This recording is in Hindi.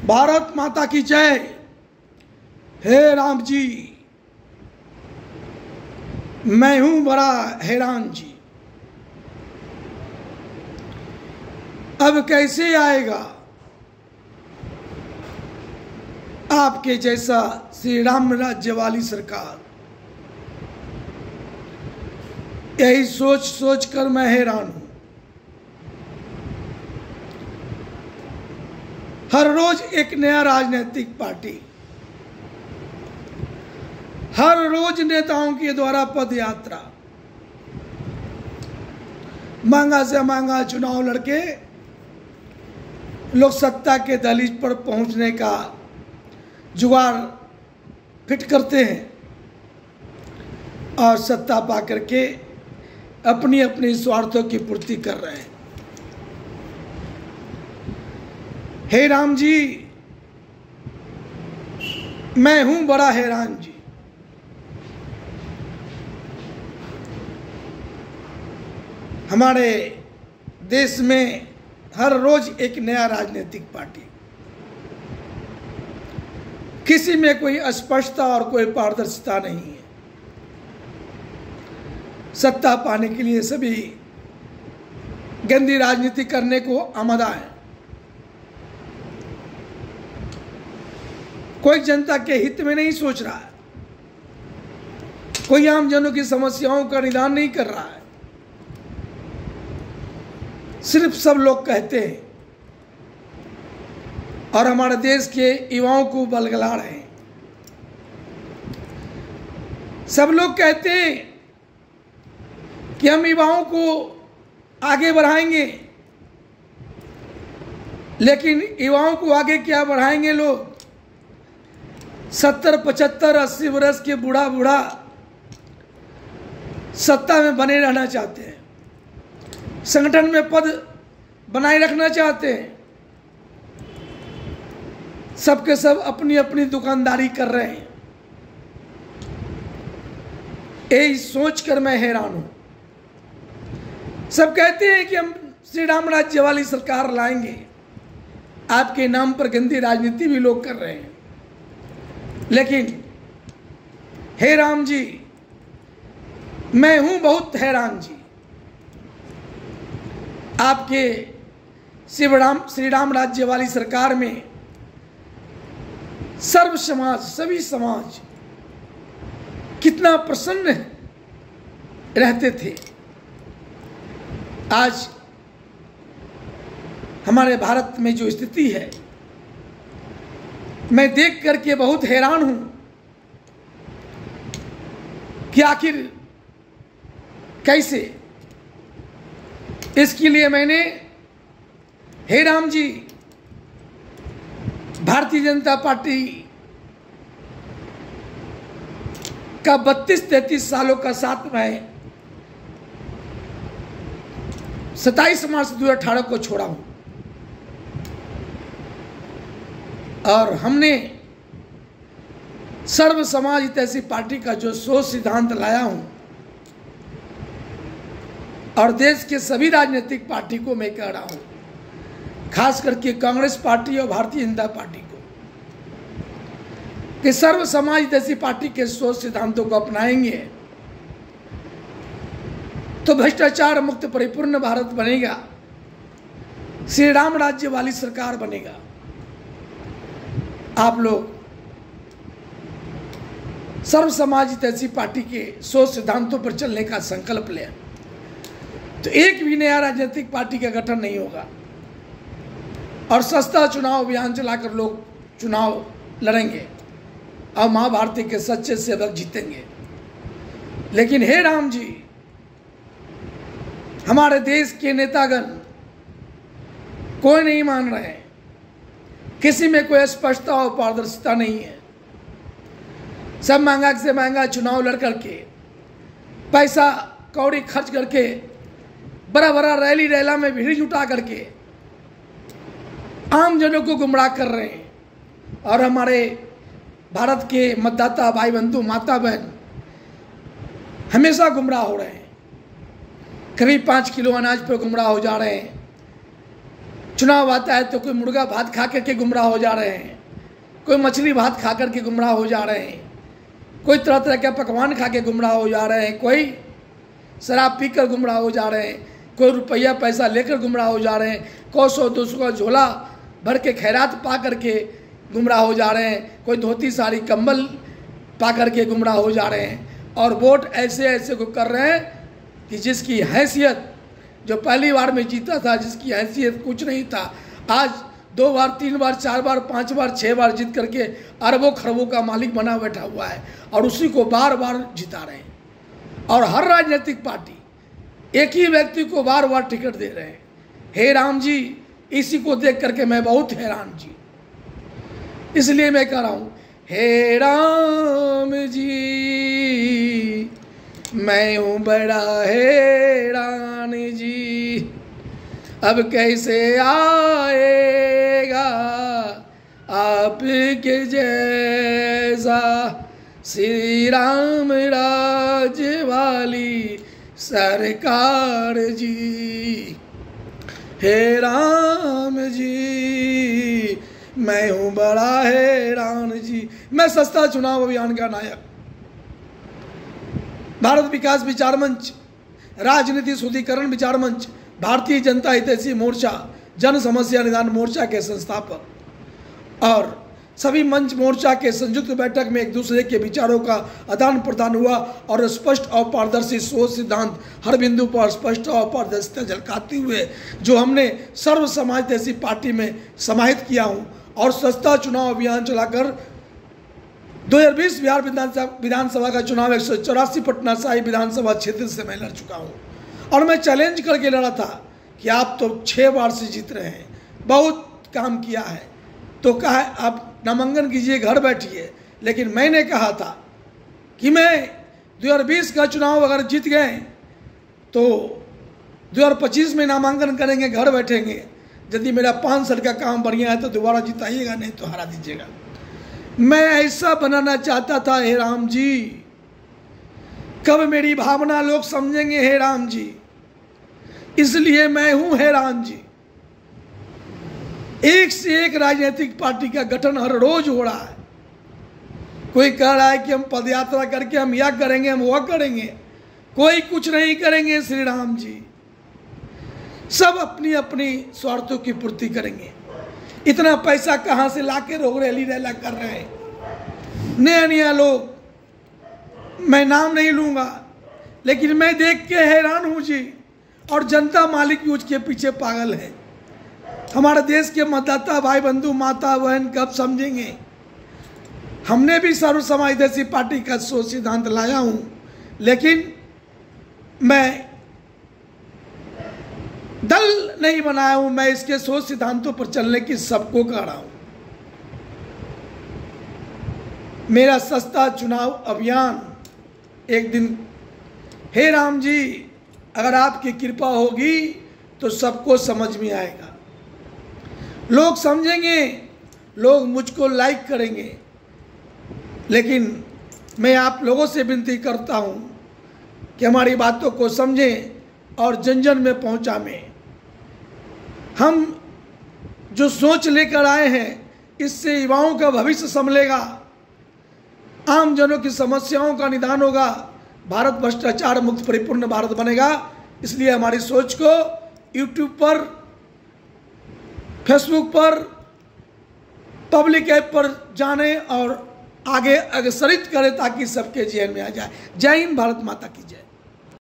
भारत माता की जय। हे राम जी, मैं हूं बड़ा हैरान जी। अब कैसे आएगा आपके जैसा श्री राम राज्य वाली सरकार? यही सोच सोच कर मैं हैरान हूं। हर रोज एक नया राजनीतिक पार्टी, हर रोज नेताओं के द्वारा पद यात्रा, महंगा से महंगा चुनाव लड़के लोग सत्ता के दहलीज पर पहुंचने का जुगाड़ फिट करते हैं और सत्ता पा करके अपनी अपनी स्वार्थों की पूर्ति कर रहे हैं। हे राम जी, मैं हूं बड़ा हैरान जी। हमारे देश में हर रोज एक नया राजनीतिक पार्टी, किसी में कोई अस्पष्टता और कोई पारदर्शिता नहीं है। सत्ता पाने के लिए सभी गंदी राजनीति करने को आमादा है। कोई जनता के हित में नहीं सोच रहा है, कोई आम जनों की समस्याओं का निदान नहीं कर रहा है। सिर्फ सब लोग कहते हैं और हमारे देश के युवाओं को बलगला रहे हैं। सब लोग कहते हैं कि हम युवाओं को आगे बढ़ाएंगे, लेकिन युवाओं को आगे क्या बढ़ाएंगे लोग? 70, 75, 80 वर्ष के बूढ़ा बूढ़ा सत्ता में बने रहना चाहते हैं, संगठन में पद बनाए रखना चाहते हैं। सबके सब अपनी अपनी दुकानदारी कर रहे हैं। यही सोचकर मैं हैरान हूं। सब कहते हैं कि हम श्री राम राज्य वाली सरकार लाएंगे। आपके नाम पर गंदी राजनीति भी लोग कर रहे हैं, लेकिन हे राम जी, मैं हूं बहुत हैरान जी। आपके श्री राम राज्य वाली सरकार में सर्व समाज, सभी समाज कितना प्रसन्न रहते थे। आज हमारे भारत में जो स्थिति है, मैं देख करके बहुत हैरान हूं कि आखिर कैसे। इसके लिए मैंने, हे राम जी, भारतीय जनता पार्टी का 32-33 सालों का साथ में 27 मार्च 2018 को छोड़ा हूं और हमने सर्व समाज हितैषी पार्टी का जो सोच सिद्धांत लाया हूं और देश के सभी राजनीतिक पार्टी को मैं कह रहा हूं, खास करके कांग्रेस पार्टी और भारतीय जनता पार्टी को, कि सर्व समाज हितैषी पार्टी के सोच सिद्धांतों को अपनाएंगे तो भ्रष्टाचार मुक्त परिपूर्ण भारत बनेगा, श्री राम राज्य वाली सरकार बनेगा। आप लोग सर्व समाज हितैषी पार्टी के सोच सिद्धांतों पर चलने का संकल्प लें तो एक भी नया राजनीतिक पार्टी का गठन नहीं होगा और सस्ता चुनाव अभियान चलाकर लोग चुनाव लड़ेंगे और मां भारती के सच्चे सेवक जीतेंगे। लेकिन हे राम जी, हमारे देश के नेतागण कोई नहीं मान रहे हैं, किसी में कोई स्पष्टता और पारदर्शिता नहीं है। सब महंगा से महंगा चुनाव लड़ करके, पैसा कौड़ी खर्च करके, बड़ा बड़ा रैली रैला में भीड़ जुटा करके आम जनों को गुमराह कर रहे हैं और हमारे भारत के मतदाता भाई बंधु माता बहन हमेशा गुमराह हो रहे हैं। कभी 5 किलो अनाज पर गुमराह हो जा रहे हैं, चुनाव आता है तो कोई मुर्गा भात खा करके गुमराह हो जा रहे हैं, कोई मछली भात खा करके गुमराह हो जा रहे हैं, कोई तरह तरह के पकवान खा के गुमराह हो जा रहे हैं, कोई शराब पीकर गुमराह हो जा रहे हैं, कोई रुपया पैसा लेकर गुमराह हो जा रहे हैं, कोई 100-200 का झोला भर के खैरात पा करके गुमराह हो जा रहे हैं, कोई धोती साड़ी कंबल पा करके गुमराह हो जा रहे हैं। और वोट ऐसे ऐसे को कर रहे हैं कि जिसकी हैसियत, जो पहली बार में जीता था, जिसकी हैसियत कुछ नहीं था, आज 2 बार 3 बार 4 बार 5 बार 6 बार जीत करके अरबों खरबों का मालिक बना बैठा हुआ है और उसी को बार बार जिता रहे हैं। और हर राजनीतिक पार्टी एक ही व्यक्ति को बार बार टिकट दे रहे हैं। हे राम जी, इसी को देख करके मैं बहुत हैरान जी, इसलिए मैं कह रहा हूँ, हे राम जी मैं हूँ बड़ा हैरान जी, अब कैसे आएगा आपके जैसा श्री राम राज वाली सरकार जी। हे राम जी मैं हूँ बड़ा हैरान जी। मैं सस्ता चुनाव अभियान का नायक, भारत विकास विचार मंच, राजनीति शुद्धिकरण विचार मंच, भारतीय जनता हितैषी मोर्चा, जन समस्या निदान मोर्चा के संस्थापक और सभी मंच मोर्चा के संयुक्त बैठक में एक दूसरे के विचारों का आदान प्रदान हुआ और स्पष्ट और पारदर्शी सोच सिद्धांत हर बिंदु पर स्पष्ट और पारदर्शिता झलकाते हुए जो हमने सर्व समाज जैसी पार्टी में समाहित किया हूँ और सस्ता चुनाव अभियान चलाकर 2020 बिहार विधानसभा का चुनाव 184 पटना साहिब विधानसभा क्षेत्र से मैं लड़ चुका हूँ और मैं चैलेंज करके लड़ा था कि आप तो 6 बार से जीत रहे हैं, बहुत काम किया है, तो कहा आप नामांकन कीजिए, घर बैठिए। लेकिन मैंने कहा था कि मैं 2020 का चुनाव अगर जीत गए तो 2025 में नामांकन करेंगे, घर बैठेंगे। यदि मेरा 5 साल का काम बढ़िया है तो दोबारा जिताइएगा, नहीं तो हरा दीजिएगा। मैं ऐसा बनाना चाहता था। हे राम जी, कब मेरी भावना लोग समझेंगे? हे राम जी, इसलिए मैं हूं हे राम जी। एक से एक राजनीतिक पार्टी का गठन हर रोज हो रहा है। कोई कह रहा है कि हम पदयात्रा करके हम यह करेंगे, हम वह करेंगे। कोई कुछ नहीं करेंगे श्री राम जी, सब अपनी अपनी स्वार्थों की पूर्ति करेंगे। इतना पैसा कहां से लाके लोग रैली रैला कर रहे हैं, नया नया लोग। मैं नाम नहीं लूंगा, लेकिन मैं देख के हैरान हूं जी। और जनता मालिक भी उसके पीछे पागल है। हमारे देश के मतदाता भाई बंधु माता बहन कब समझेंगे? हमने भी सर्व समाज जैसी पार्टी का सोच सिद्धांत लाया हूं, लेकिन मैं दल नहीं बनाया हूं। मैं इसके सोच सिद्धांतों पर चलने की सबको कह रहा हूं। मेरा सस्ता चुनाव अभियान एक दिन, हे राम जी, अगर आपकी कृपा होगी तो सबको समझ में आएगा, लोग समझेंगे, लोग मुझको लाइक करेंगे। लेकिन मैं आप लोगों से विनती करता हूं कि हमारी बातों को समझें और जन जन में पहुंचाएं। हम जो सोच लेकर आए हैं, इससे युवाओं का भविष्य संभलेगा, आम जनों की समस्याओं का निदान होगा, भारत भ्रष्टाचार मुक्त परिपूर्ण भारत बनेगा। इसलिए हमारी सोच को यूट्यूब पर, फेसबुक पर, पब्लिक ऐप पर जाने और आगे अग्रसरित करें ताकि सबके जीवन में आ जाए। जय हिंद, भारत माता की जय।